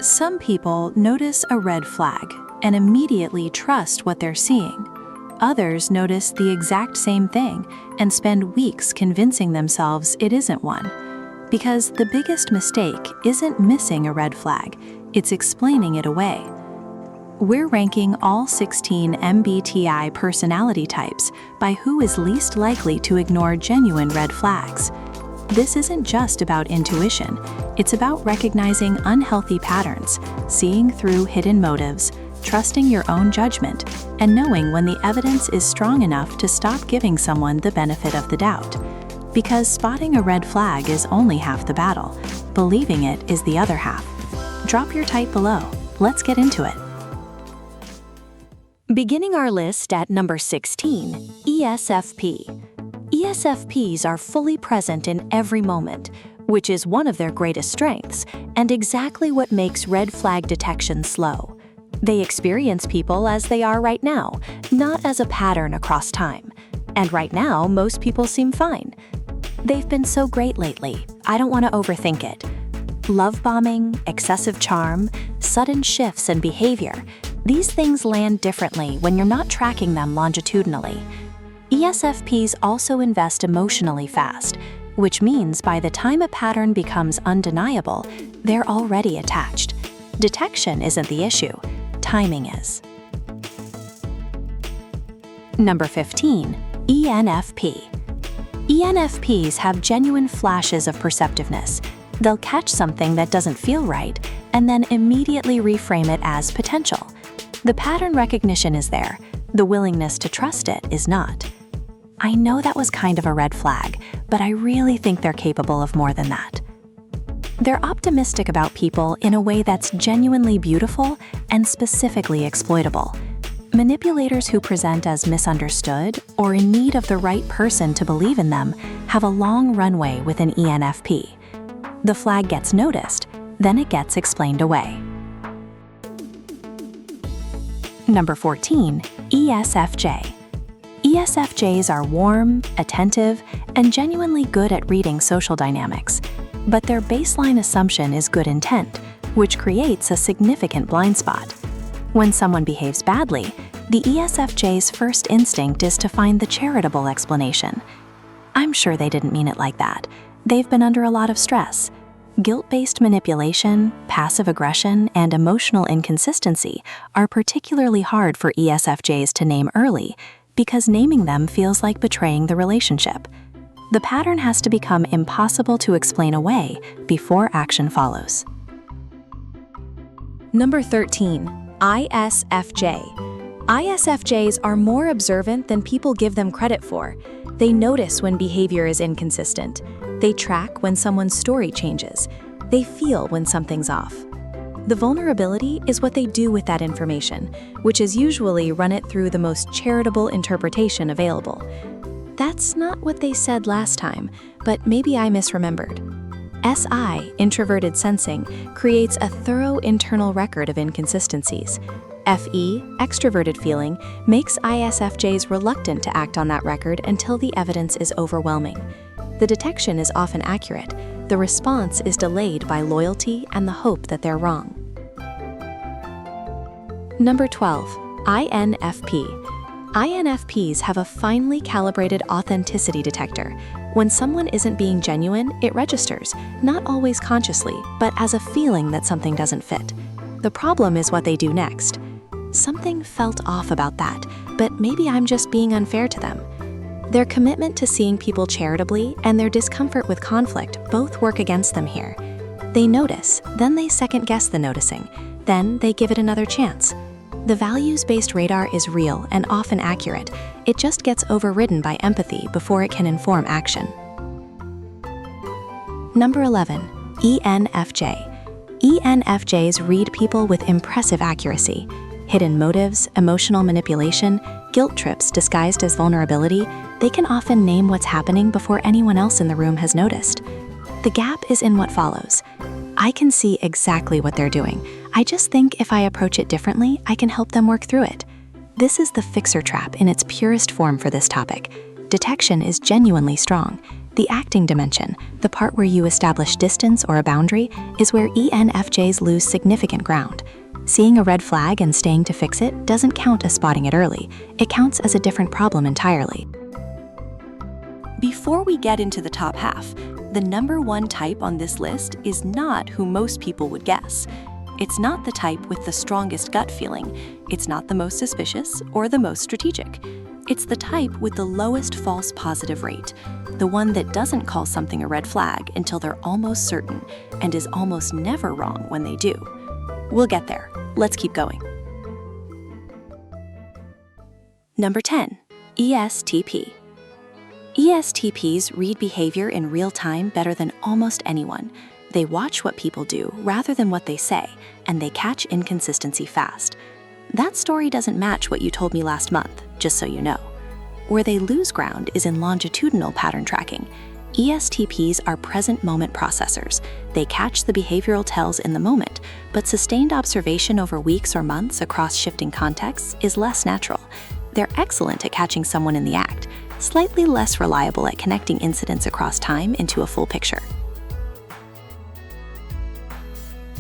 Some people notice a red flag and immediately trust what they're seeing. Others notice the exact same thing and spend weeks convincing themselves it isn't one. Because the biggest mistake isn't missing a red flag, it's explaining it away. We're ranking all 16 MBTI personality types by who is least likely to ignore genuine red flags. This isn't just about intuition, it's about recognizing unhealthy patterns, seeing through hidden motives, trusting your own judgment, and knowing when the evidence is strong enough to stop giving someone the benefit of the doubt. Because spotting a red flag is only half the battle, believing it is the other half. Drop your type below. Let's get into it. Beginning our list at number 16, ESFP. ESFPs are fully present in every moment, which is one of their greatest strengths, and exactly what makes red flag detection slow. They experience people as they are right now, not as a pattern across time. And right now, most people seem fine. They've been so great lately, I don't want to overthink it. Love bombing, excessive charm, sudden shifts in behavior, these things land differently when you're not tracking them longitudinally. ESFPs also invest emotionally fast, which means by the time a pattern becomes undeniable, they're already attached. Detection isn't the issue, timing is. Number 15, ENFP. ENFPs have genuine flashes of perceptiveness. They'll catch something that doesn't feel right and then immediately reframe it as potential. The pattern recognition is there, the willingness to trust it is not. I know that was kind of a red flag, but I really think they're capable of more than that. They're optimistic about people in a way that's genuinely beautiful and specifically exploitable. Manipulators who present as misunderstood or in need of the right person to believe in them have a long runway with an ENFP. The flag gets noticed, then it gets explained away. Number 14, ESFJ. ESFJs are warm, attentive, and genuinely good at reading social dynamics. But their baseline assumption is good intent, which creates a significant blind spot. When someone behaves badly, the ESFJ's first instinct is to find the charitable explanation. I'm sure they didn't mean it like that. They've been under a lot of stress. Guilt-based manipulation, passive aggression, and emotional inconsistency are particularly hard for ESFJs to name early because naming them feels like betraying the relationship. The pattern has to become impossible to explain away before action follows. Number 13, ISFJ. ISFJs are more observant than people give them credit for. They notice when behavior is inconsistent. They track when someone's story changes. They feel when something's off. The vulnerability is what they do with that information, which is usually run it through the most charitable interpretation available. That's not what they said last time, but maybe I misremembered. SI, introverted sensing, creates a thorough internal record of inconsistencies. FE, extroverted feeling, makes ISFJs reluctant to act on that record until the evidence is overwhelming. The detection is often accurate. The response is delayed by loyalty and the hope that they're wrong. Number 12, INFP. INFPs have a finely calibrated authenticity detector. When someone isn't being genuine, it registers, not always consciously, but as a feeling that something doesn't fit. The problem is what they do next. Something felt off about that, but maybe I'm just being unfair to them. Their commitment to seeing people charitably and their discomfort with conflict both work against them here. They notice, then they second-guess the noticing, then they give it another chance. The values-based radar is real and often accurate. It just gets overridden by empathy before it can inform action. Number 11, ENFJ. ENFJs read people with impressive accuracy. Hidden motives, emotional manipulation, guilt trips disguised as vulnerability, they can often name what's happening before anyone else in the room has noticed. The gap is in what follows. I can see exactly what they're doing. I just think if I approach it differently, I can help them work through it. This is the fixer trap in its purest form for this topic. Detection is genuinely strong. The acting dimension, the part where you establish distance or a boundary, is where ENFJs lose significant ground. Seeing a red flag and staying to fix it doesn't count as spotting it early. It counts as a different problem entirely. Before we get into the top half, the number one type on this list is not who most people would guess. It's not the type with the strongest gut feeling. It's not the most suspicious or the most strategic. It's the type with the lowest false positive rate, the one that doesn't call something a red flag until they're almost certain and is almost never wrong when they do. We'll get there. Let's keep going. Number 10, ESTP. ESTPs read behavior in real time better than almost anyone. They watch what people do rather than what they say, and they catch inconsistency fast. That story doesn't match what you told me last month, just so you know. Where they lose ground is in longitudinal pattern tracking. ESTPs are present moment processors. They catch the behavioral tells in the moment, but sustained observation over weeks or months across shifting contexts is less natural. They're excellent at catching someone in the act, slightly less reliable at connecting incidents across time into a full picture.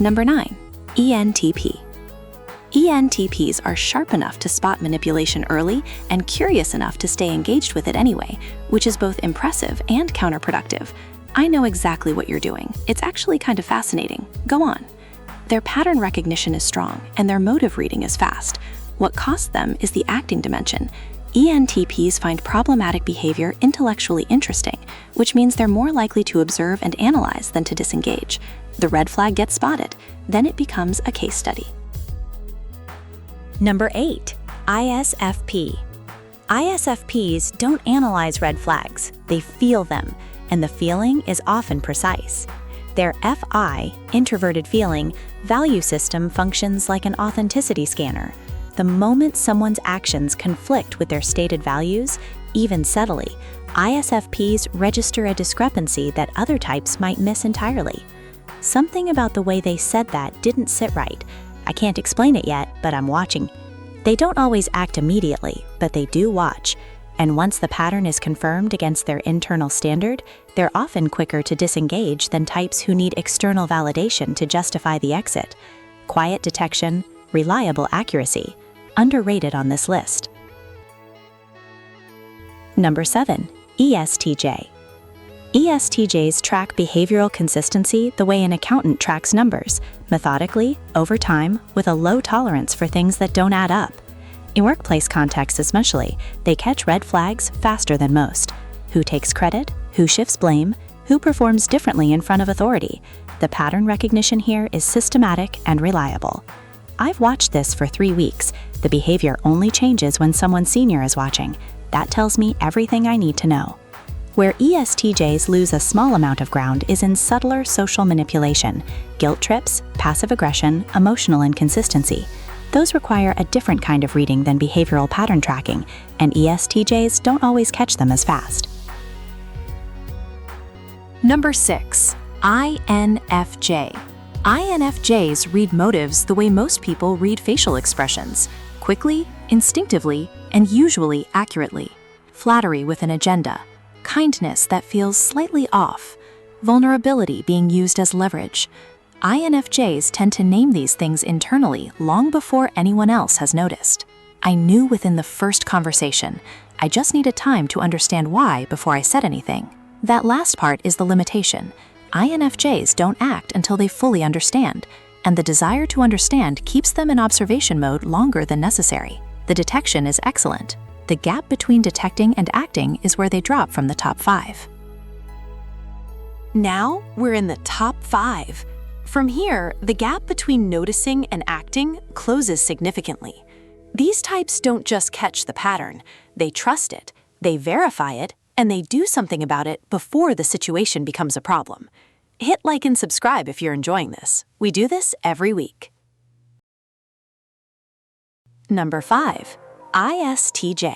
Number 9, ENTP. ENTPs are sharp enough to spot manipulation early and curious enough to stay engaged with it anyway, which is both impressive and counterproductive. I know exactly what you're doing. It's actually kind of fascinating. Go on. Their pattern recognition is strong, and their motive reading is fast. What costs them is the acting dimension. ENTPs find problematic behavior intellectually interesting, which means they're more likely to observe and analyze than to disengage. The red flag gets spotted, then it becomes a case study. Number 8, ISFP. ISFPs don't analyze red flags, they feel them, and the feeling is often precise. Their FI, introverted feeling, value system functions like an authenticity scanner. The moment someone's actions conflict with their stated values, even subtly, ISFPs register a discrepancy that other types might miss entirely. Something about the way they said that didn't sit right. I can't explain it yet, but I'm watching. They don't always act immediately, but they do watch. And once the pattern is confirmed against their internal standard, they're often quicker to disengage than types who need external validation to justify the exit. Quiet detection, reliable accuracy. Underrated on this list. Number 7, ESTJ. ESTJs track behavioral consistency the way an accountant tracks numbers, methodically, over time, with a low tolerance for things that don't add up. In workplace contexts especially, they catch red flags faster than most. Who takes credit? Who shifts blame? Who performs differently in front of authority? The pattern recognition here is systematic and reliable. I've watched this for 3 weeks. The behavior only changes when someone senior is watching. That tells me everything I need to know. Where ESTJs lose a small amount of ground is in subtler social manipulation, guilt trips, passive aggression, emotional inconsistency. Those require a different kind of reading than behavioral pattern tracking, and ESTJs don't always catch them as fast. Number 6, INFJ. INFJs read motives the way most people read facial expressions, quickly, instinctively, and usually accurately. Flattery with an agenda. Kindness that feels slightly off, vulnerability being used as leverage. INFJs tend to name these things internally long before anyone else has noticed. I knew within the first conversation. I just needed time to understand why before I said anything. That last part is the limitation. INFJs don't act until they fully understand, and the desire to understand keeps them in observation mode longer than necessary. The detection is excellent. The gap between detecting and acting is where they drop from the top 5. Now, we're in the top 5. From here, the gap between noticing and acting closes significantly. These types don't just catch the pattern, they trust it, they verify it, and they do something about it before the situation becomes a problem. Hit like and subscribe if you're enjoying this. We do this every week. Number 5. ISTJ.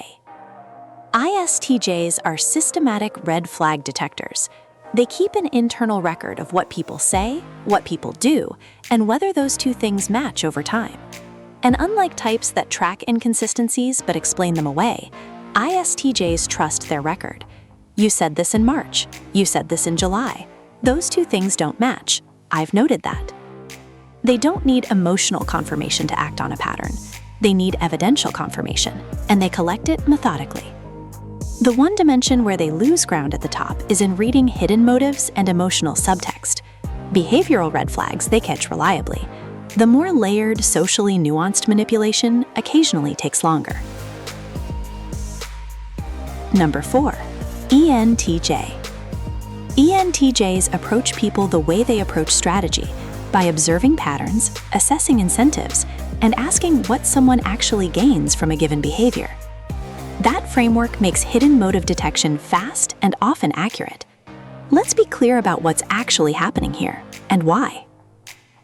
ISTJs are systematic red flag detectors. They keep an internal record of what people say, what people do, and whether those two things match over time. And unlike types that track inconsistencies but explain them away, ISTJs trust their record. You said this in March. You said this in July. Those two things don't match. I've noted that. They don't need emotional confirmation to act on a pattern. They need evidential confirmation, and they collect it methodically. The one dimension where they lose ground at the top is in reading hidden motives and emotional subtext. Behavioral red flags they catch reliably. The more layered, socially nuanced manipulation occasionally takes longer. Number 4. ENTJ. ENTJs approach people the way they approach strategy, by observing patterns, assessing incentives, and asking what someone actually gains from a given behavior. That framework makes hidden motive detection fast and often accurate. Let's be clear about what's actually happening here and why.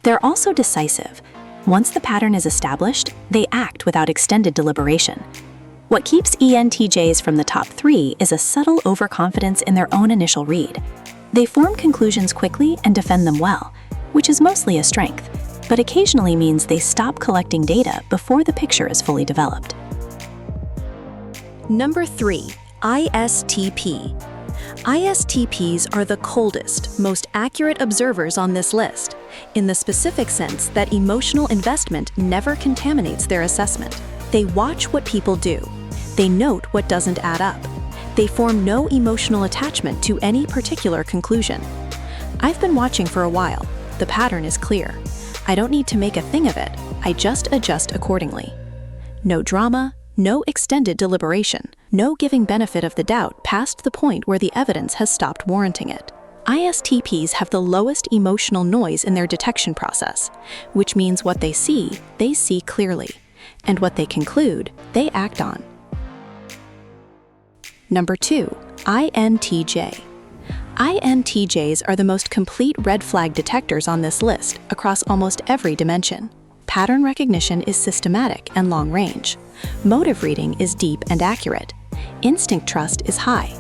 They're also decisive. Once the pattern is established, they act without extended deliberation. What keeps ENTJs from the top 3 is a subtle overconfidence in their own initial read. They form conclusions quickly and defend them well, which is mostly a strength, but occasionally means they stop collecting data before the picture is fully developed. Number 3. ISTP. ISTPs are the coldest, most accurate observers on this list, in the specific sense that emotional investment never contaminates their assessment. They watch what people do. They note what doesn't add up. They form no emotional attachment to any particular conclusion. I've been watching for a while. The pattern is clear. I don't need to make a thing of it. I just adjust accordingly. No drama, no extended deliberation, no giving benefit of the doubt past the point where the evidence has stopped warranting it. ISTPs have the lowest emotional noise in their detection process, which means what they see clearly, and what they conclude, they act on. Number 2. INTJ. INTJs are the most complete red flag detectors on this list across almost every dimension. Pattern recognition is systematic and long range. Motive reading is deep and accurate. Instinct trust is high.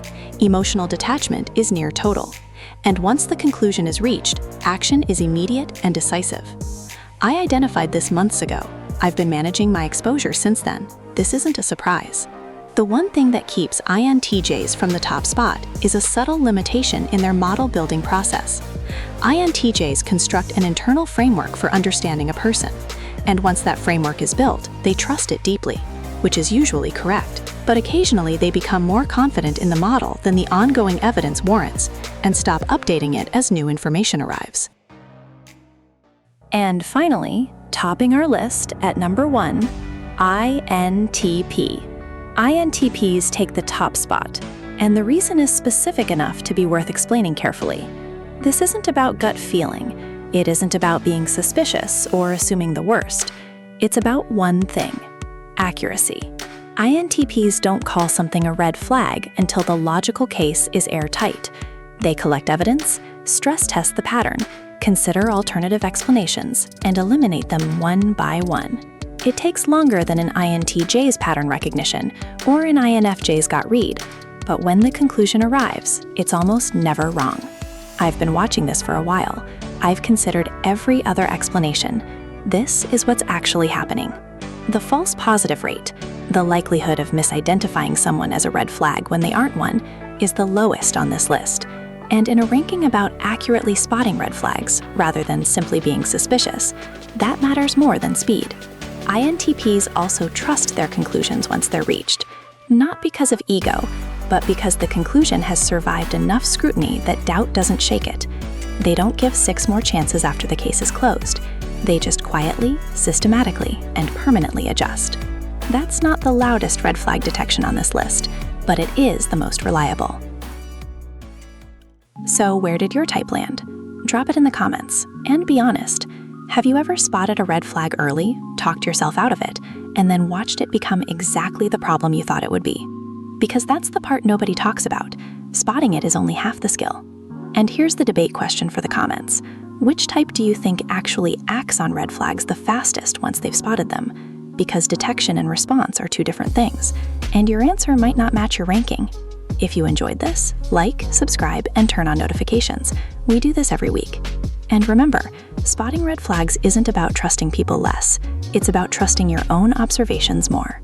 Emotional detachment is near total. And once the conclusion is reached, action is immediate and decisive. I identified this months ago. I've been managing my exposure since then. This isn't a surprise. The one thing that keeps INTJs from the top spot is a subtle limitation in their model building process. INTJs construct an internal framework for understanding a person, and once that framework is built, they trust it deeply, which is usually correct. But occasionally they become more confident in the model than the ongoing evidence warrants, and stop updating it as new information arrives. And finally, topping our list at number 1, INTP. INTPs take the top spot, and the reason is specific enough to be worth explaining carefully. This isn't about gut feeling. It isn't about being suspicious or assuming the worst. It's about one thing: accuracy. INTPs don't call something a red flag until the logical case is airtight. They collect evidence, stress test the pattern, consider alternative explanations, and eliminate them one by one. It takes longer than an INTJ's pattern recognition or an INFJ's gut read, but when the conclusion arrives, it's almost never wrong. I've been watching this for a while. I've considered every other explanation. This is what's actually happening. The false positive rate, the likelihood of misidentifying someone as a red flag when they aren't one, is the lowest on this list. And in a ranking about accurately spotting red flags rather than simply being suspicious, that matters more than speed. INTPs also trust their conclusions once they're reached, not because of ego, but because the conclusion has survived enough scrutiny that doubt doesn't shake it. They don't give 6 more chances after the case is closed. They just quietly, systematically, and permanently adjust. That's not the loudest red flag detection on this list, but it is the most reliable. So where did your type land? Drop it in the comments, and be honest. Have you ever spotted a red flag early, talked yourself out of it, and then watched it become exactly the problem you thought it would be? Because that's the part nobody talks about. Spotting it is only half the skill. And here's the debate question for the comments. Which type do you think actually acts on red flags the fastest once they've spotted them? Because detection and response are 2 different things, and your answer might not match your ranking. If you enjoyed this, like, subscribe, and turn on notifications. We do this every week. And remember, spotting red flags isn't about trusting people less. It's about trusting your own observations more.